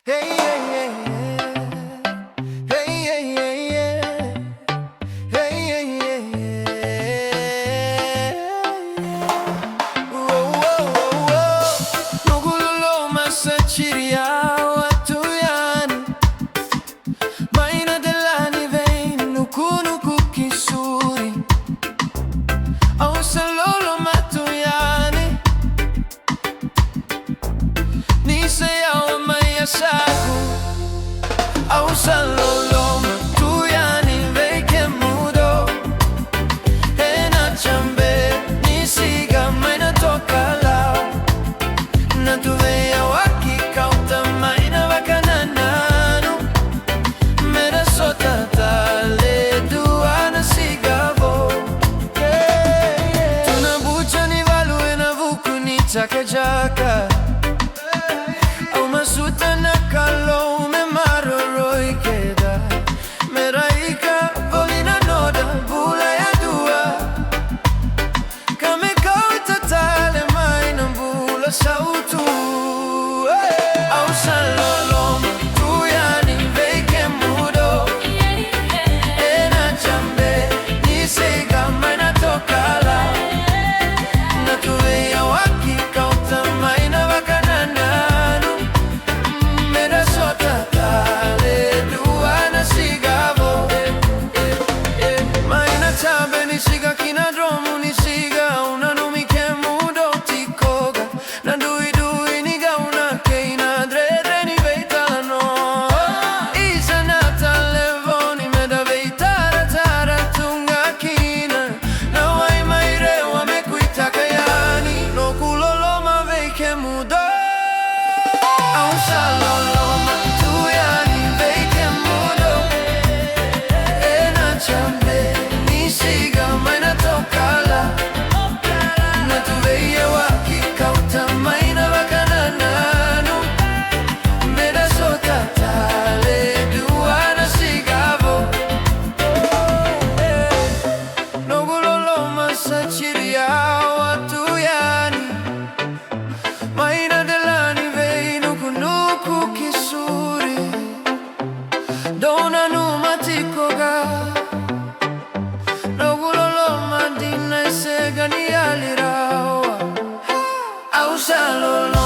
Hey, hey, hey, hey. Hey, hey, hey, hey. Hey, hey, hey, hey. Whoa, whoa, whoa. Nugululo masachiria watu yani Maina delani vein nuku kisuri Au salolo matu yani Nise yawa maya saku Au salolo matu yani veke mudo Ena chambe nisiga maina toka lao Natuveya waki kauta maina wakanananu Mera sota tale duana sigavo Tunabucha ni valu ena vuku ni chaka chaka Au masuta na kalo me maroroi keda Meraika volina noda bula ya dua Kame kauta tale maina bula sautu Au salolo matu yani veke mudo Ena chambe nisiga maina tokala Natuveya waki kauta maina wakanananu Mera sota tale duana sigavo Maina chambe nisiga kinadromu nisiga Unanumi ke mudo tikoga Nandui dui niga unake inadredre ni veitala no Isa nata levoni meda veitara tara tunga kina Na wai maire wame kuitaka yani No kulolo ma veike mudo Au salolo matu yani veike mudo Ena chambe nisiga maina tokala Natuveya waki kauta maina wakanananu Mera sota tale duana sigavo Nogulolo masachiria watu yani Maina delani vei nuku kisuri Dona numatikoga Nogulolo madina isegani alirawa Au salolo